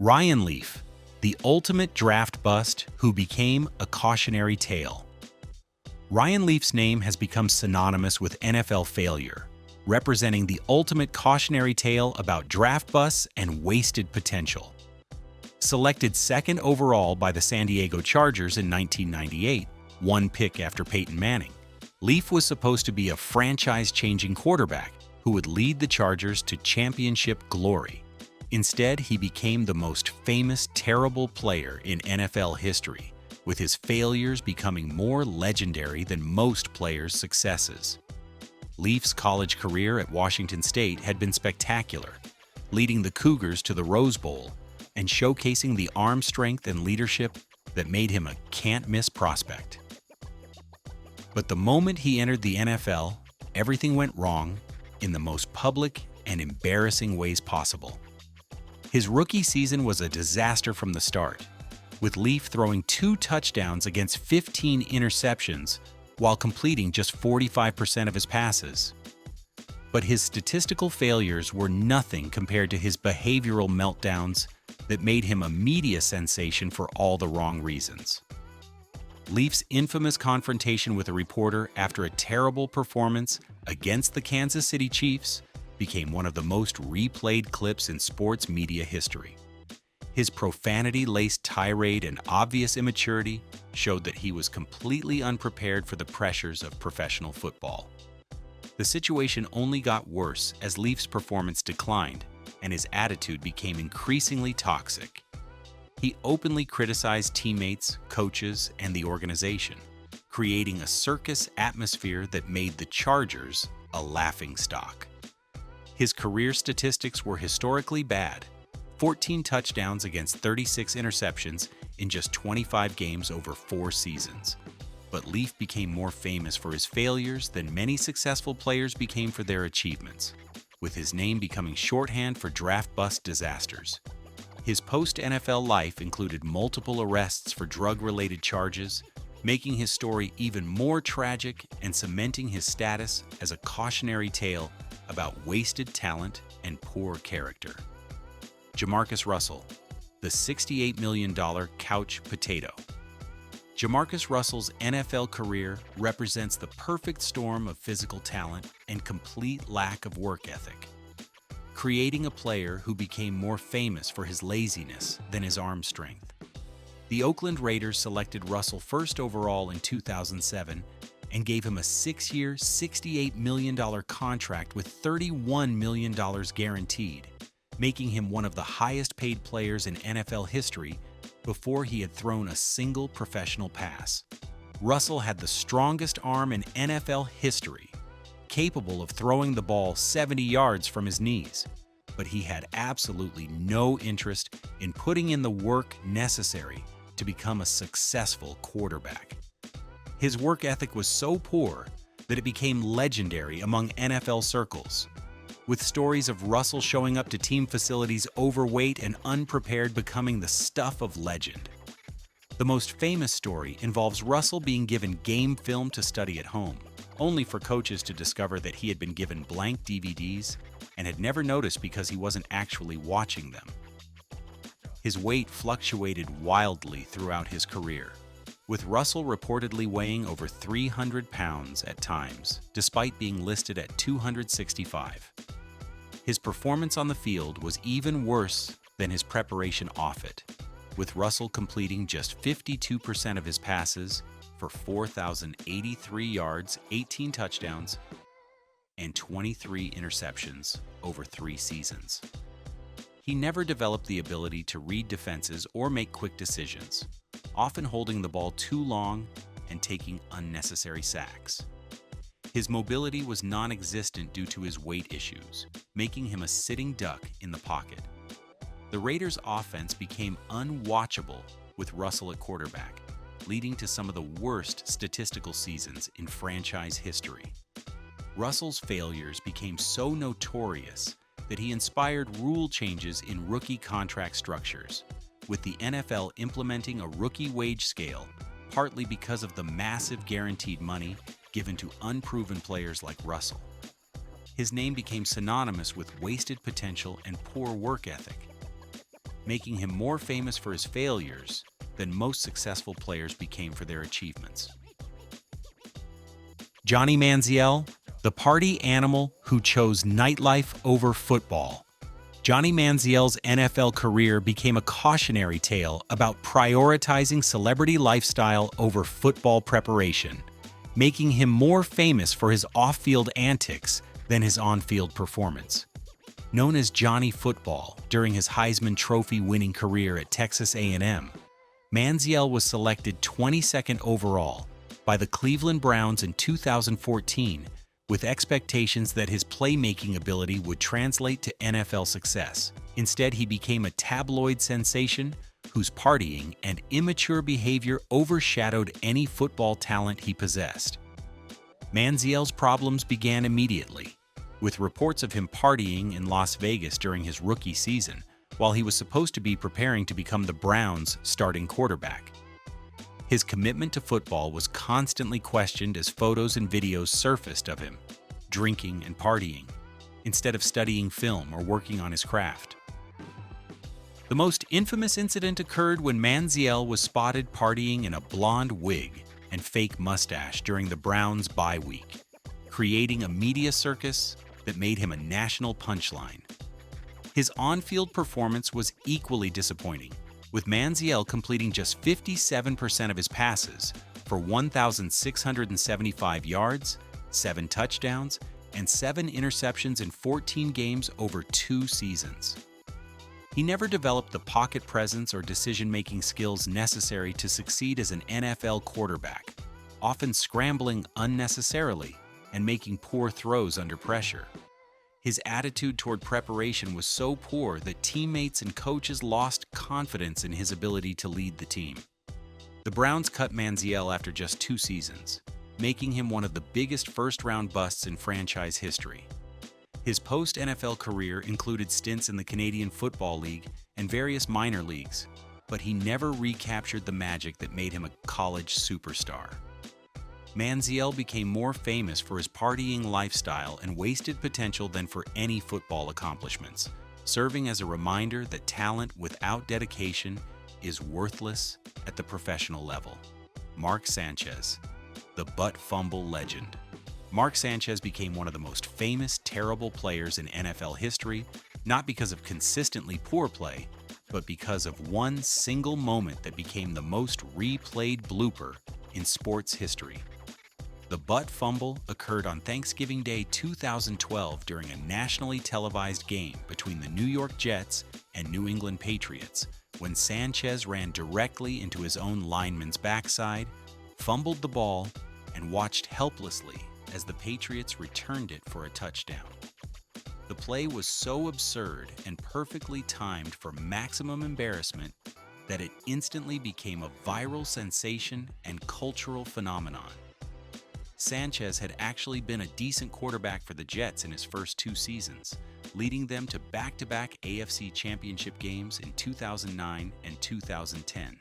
Ryan Leaf, the ultimate draft bust who became a cautionary tale. Ryan Leaf's name has become synonymous with NFL failure, representing the ultimate cautionary tale about draft busts and wasted potential. Selected second overall by the San Diego Chargers in 1998, one pick after Peyton Manning, Leaf was supposed to be a franchise-changing quarterback who would lead the Chargers to championship glory. Instead, he became the most famous terrible player in NFL history, with his failures becoming more legendary than most players' successes. Leaf's college career at Washington State had been spectacular, leading the Cougars to the Rose Bowl and showcasing the arm strength and leadership that made him a can't-miss prospect. But the moment he entered the NFL, everything went wrong in the most public and embarrassing ways possible. His rookie season was a disaster from the start, with Leaf throwing 2 touchdowns against 15 interceptions while completing just 45% of his passes. But his statistical failures were nothing compared to his behavioral meltdowns that made him a media sensation for all the wrong reasons. Leaf's infamous confrontation with a reporter after a terrible performance against the Kansas City Chiefs became one of the most replayed clips in sports media history. His profanity-laced tirade and obvious immaturity showed that he was completely unprepared for the pressures of professional football. The situation only got worse as Leaf's performance declined and his attitude became increasingly toxic. He openly criticized teammates, coaches, and the organization, creating a circus atmosphere that made the Chargers a laughingstock. His career statistics were historically bad: 14 touchdowns against 36 interceptions in just 25 games over 4 seasons. But Leaf became more famous for his failures than many successful players became for their achievements, with his name becoming shorthand for draft bust disasters. His post-NFL life included multiple arrests for drug-related charges, making his story even more tragic and cementing his status as a cautionary tale about wasted talent and poor character. JaMarcus Russell, the $68 million couch potato. JaMarcus Russell's NFL career represents the perfect storm of physical talent and complete lack of work ethic, creating a player who became more famous for his laziness than his arm strength. The Oakland Raiders selected Russell first overall in 2007 and gave him a 6-year, $68 million contract with $31 million guaranteed, making him one of the highest-paid players in NFL history before he had thrown a single professional pass. Russell had the strongest arm in NFL history, capable of throwing the ball 70 yards from his knees, but he had absolutely no interest in putting in the work necessary to become a successful quarterback. His work ethic was so poor that it became legendary among NFL circles, with stories of Russell showing up to team facilities overweight and unprepared becoming the stuff of legend. The most famous story involves Russell being given game film to study at home, only for coaches to discover that he had been given blank DVDs and had never noticed because he wasn't actually watching them. His weight fluctuated wildly throughout his career, with Russell reportedly weighing over 300 pounds at times, despite being listed at 265. His performance on the field was even worse than his preparation off it, with Russell completing just 52% of his passes for 4,083 yards, 18 touchdowns, and 23 interceptions over 3 seasons. He never developed the ability to read defenses or make quick decisions, often holding the ball too long and taking unnecessary sacks. His mobility was non-existent due to his weight issues, making him a sitting duck in the pocket. The Raiders' offense became unwatchable with Russell at quarterback, leading to some of the worst statistical seasons in franchise history. Russell's failures became so notorious that he inspired rule changes in rookie contract structures, with the NFL implementing a rookie wage scale, partly because of the massive guaranteed money given to unproven players like Russell. His name became synonymous with wasted potential and poor work ethic. making him more famous for his failures than most successful players became for their achievements. Johnny Manziel, the party animal who chose nightlife over football. Johnny Manziel's NFL career became a cautionary tale about prioritizing celebrity lifestyle over football preparation, making him more famous for his off-field antics than his on-field performance. Known as Johnny Football during his Heisman Trophy-winning career at Texas A&M, Manziel was selected 22nd overall by the Cleveland Browns in 2014 with expectations that his playmaking ability would translate to NFL success. Instead, he became a tabloid sensation whose partying and immature behavior overshadowed any football talent he possessed. Manziel's problems began immediately, with reports of him partying in Las Vegas during his rookie season, while he was supposed to be preparing to become the Browns' starting quarterback. His commitment to football was constantly questioned as photos and videos surfaced of him drinking and partying, instead of studying film or working on his craft. The most infamous incident occurred when Manziel was spotted partying in a blonde wig and fake mustache during the Browns' bye week, creating a media circus that made him a national punchline. His on-field performance was equally disappointing, with Manziel completing just 57% of his passes for 1,675 yards, 7 touchdowns, and 7 interceptions in 14 games over 2 seasons. He never developed the pocket presence or decision-making skills necessary to succeed as an NFL quarterback, often scrambling unnecessarily and making poor throws under pressure. His attitude toward preparation was so poor that teammates and coaches lost confidence in his ability to lead the team. The Browns cut Manziel after just 2 seasons, making him one of the biggest first-round busts in franchise history. His post-NFL career included stints in the Canadian Football League and various minor leagues, but he never recaptured the magic that made him a college superstar. Manziel became more famous for his partying lifestyle and wasted potential than for any football accomplishments, serving as a reminder that talent without dedication is worthless at the professional level. Mark Sanchez, the butt fumble legend. Mark Sanchez became one of the most famous terrible players in NFL history, not because of consistently poor play, but because of one single moment that became the most replayed blooper in sports history. The butt fumble occurred on Thanksgiving Day 2012 during a nationally televised game between the New York Jets and New England Patriots, when Sanchez ran directly into his own lineman's backside, fumbled the ball, and watched helplessly as the Patriots returned it for a touchdown. The play was so absurd and perfectly timed for maximum embarrassment that it instantly became a viral sensation and cultural phenomenon. Sanchez had actually been a decent quarterback for the Jets in his first 2 seasons, leading them to back-to-back AFC Championship games in 2009 and 2010.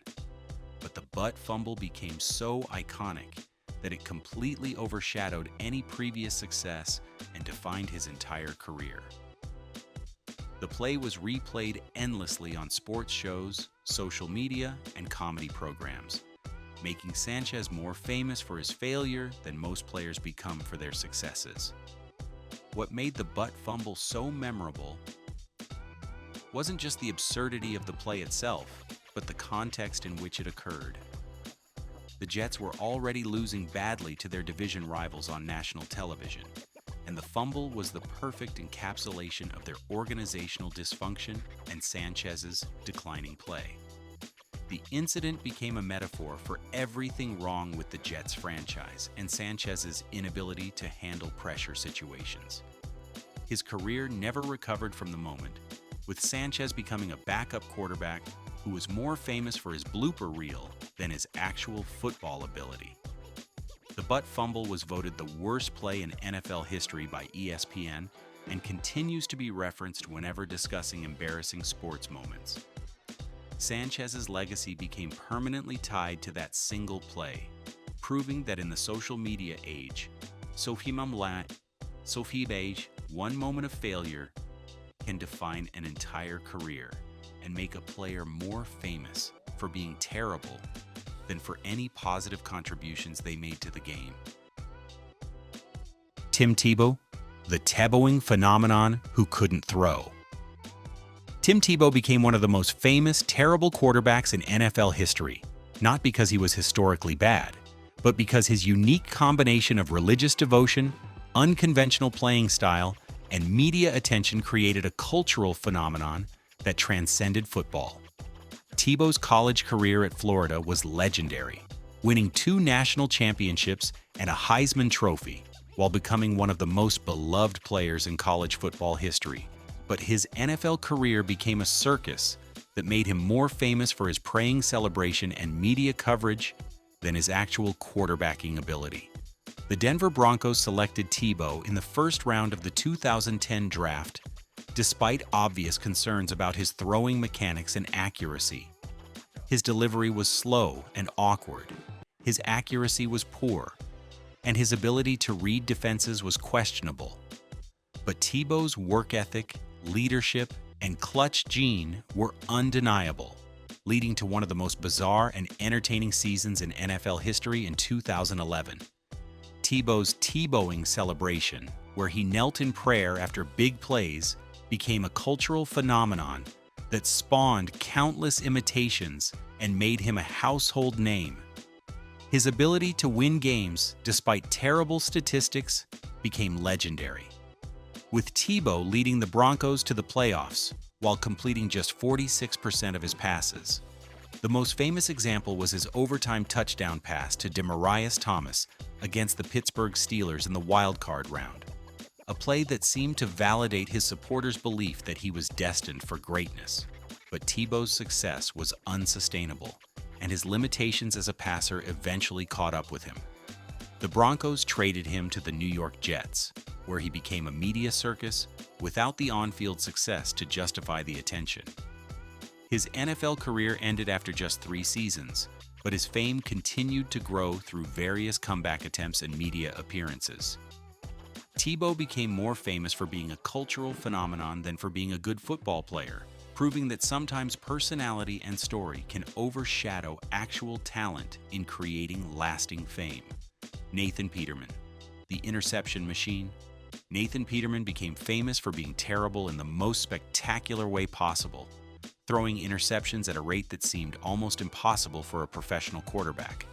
But the butt fumble became so iconic that it completely overshadowed any previous success and defined his entire career. The play was replayed endlessly on sports shows, social media, and comedy programs, making Sanchez more famous for his failure than most players become for their successes. What made the butt fumble so memorable wasn't just the absurdity of the play itself, but the context in which it occurred. The Jets were already losing badly to their division rivals on national television, and the fumble was the perfect encapsulation of their organizational dysfunction and Sanchez's declining play. The incident became a metaphor for everything wrong with the Jets franchise and Sanchez's inability to handle pressure situations. His career never recovered from the moment, with Sanchez becoming a backup quarterback who was more famous for his blooper reel than his actual football ability. The butt fumble was voted the worst play in NFL history by ESPN and continues to be referenced whenever discussing embarrassing sports moments. Sanchez's legacy became permanently tied to that single play, proving that in the social media age, one moment of failure can define an entire career. and make a player more famous for being terrible than for any positive contributions they made to the game. Tim Tebow, the Tebowing phenomenon who couldn't throw. Tim Tebow became one of the most famous terrible quarterbacks in NFL history, not because he was historically bad, but because his unique combination of religious devotion, unconventional playing style, and media attention created a cultural phenomenon that transcended football. Tebow's college career at Florida was legendary, winning 2 national championships and a Heisman Trophy, while becoming one of the most beloved players in college football history. But his NFL career became a circus that made him more famous for his praying celebration and media coverage than his actual quarterbacking ability. The Denver Broncos selected Tebow in the first round of the 2010 draft, despite obvious concerns about his throwing mechanics and accuracy. His delivery was slow and awkward, his accuracy was poor, and his ability to read defenses was questionable. But Tebow's work ethic, leadership, and clutch gene were undeniable, leading to one of the most bizarre and entertaining seasons in NFL history in 2011. Tebow's Tebowing celebration, where he knelt in prayer after big plays, became a cultural phenomenon that spawned countless imitations and made him a household name. His ability to win games despite terrible statistics became legendary, with Tebow leading the Broncos to the playoffs while completing just 46% of his passes. The most famous example was his overtime touchdown pass to Demaryius Thomas against the Pittsburgh Steelers in the wild-card round, a play that seemed to validate his supporters' belief that he was destined for greatness. But Tebow's success was unsustainable, and his limitations as a passer eventually caught up with him. The Broncos traded him to the New York Jets, where he became a media circus without the on-field success to justify the attention. His NFL career ended after just 3 seasons, but his fame continued to grow through various comeback attempts and media appearances. Tebow became more famous for being a cultural phenomenon than for being a good football player, proving that sometimes personality and story can overshadow actual talent in creating lasting fame. Nathan Peterman, the interception machine. Nathan Peterman became famous for being terrible in the most spectacular way possible, throwing interceptions at a rate that seemed almost impossible for a professional quarterback.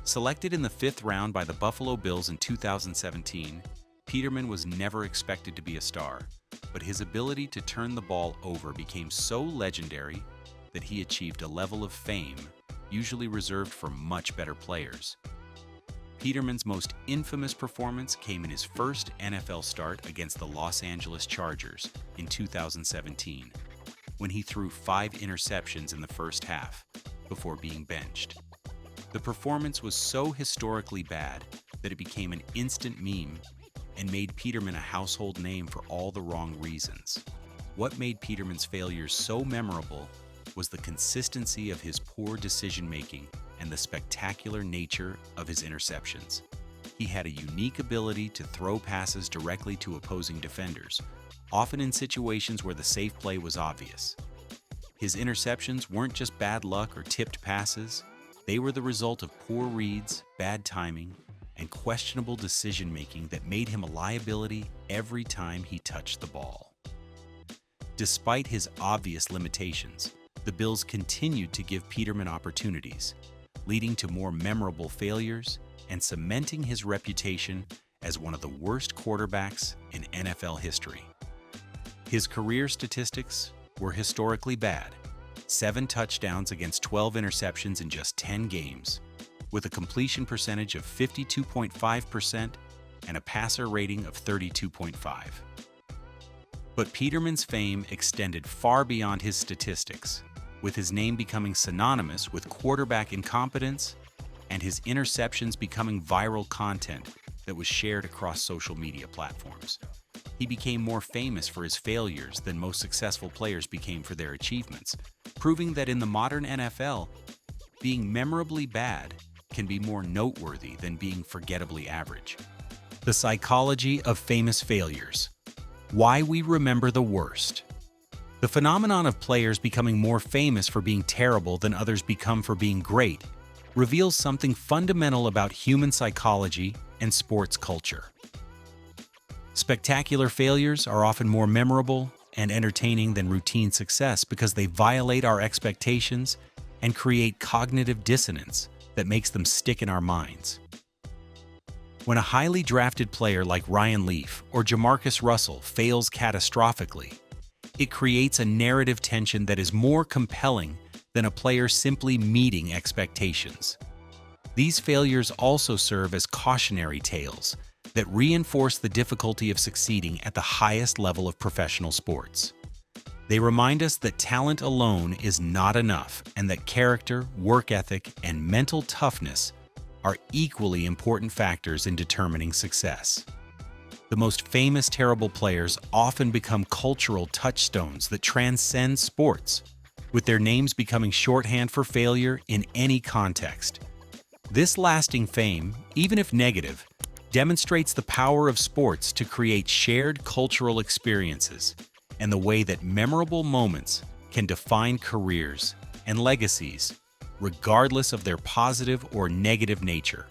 Selected in the 5th round by the Buffalo Bills in 2017, Peterman was never expected to be a star, but his ability to turn the ball over became so legendary that he achieved a level of fame usually reserved for much better players. Peterman's most infamous performance came in his first NFL start against the Los Angeles Chargers in 2017, when he threw 5 interceptions in the first half before being benched. The performance was so historically bad that it became an instant meme and made Peterman a household name for all the wrong reasons. What made Peterman's failures so memorable was the consistency of his poor decision-making and the spectacular nature of his interceptions. He had a unique ability to throw passes directly to opposing defenders, often in situations where the safe play was obvious. His interceptions weren't just bad luck or tipped passes, they were the result of poor reads, bad timing, and questionable decision-making that made him a liability every time he touched the ball. Despite his obvious limitations, the Bills continued to give Peterman opportunities, leading to more memorable failures and cementing his reputation as one of the worst quarterbacks in NFL history. His career statistics were historically bad: 7 touchdowns against 12 interceptions in just 10 games, with a completion percentage of 52.5% and a passer rating of 32.5. But Peterman's fame extended far beyond his statistics, with his name becoming synonymous with quarterback incompetence and his interceptions becoming viral content that was shared across social media platforms. He became more famous for his failures than most successful players became for their achievements, proving that in the modern NFL, being memorably bad can be more noteworthy than being forgettably average. The psychology of famous failures. Why we remember the worst. The phenomenon of players becoming more famous for being terrible than others become for being great reveals something fundamental about human psychology and sports culture. Spectacular failures are often more memorable and entertaining than routine success because they violate our expectations and create cognitive dissonance that makes them stick in our minds. When a highly drafted player like Ryan Leaf or JaMarcus Russell fails catastrophically, it creates a narrative tension that is more compelling than a player simply meeting expectations. These failures also serve as cautionary tales that reinforce the difficulty of succeeding at the highest level of professional sports. They remind us that talent alone is not enough and that character, work ethic, and mental toughness are equally important factors in determining success. The most famous terrible players often become cultural touchstones that transcend sports, with their names becoming shorthand for failure in any context. This lasting fame, even if negative, demonstrates the power of sports to create shared cultural experiences and the way that memorable moments can define careers and legacies, regardless of their positive or negative nature.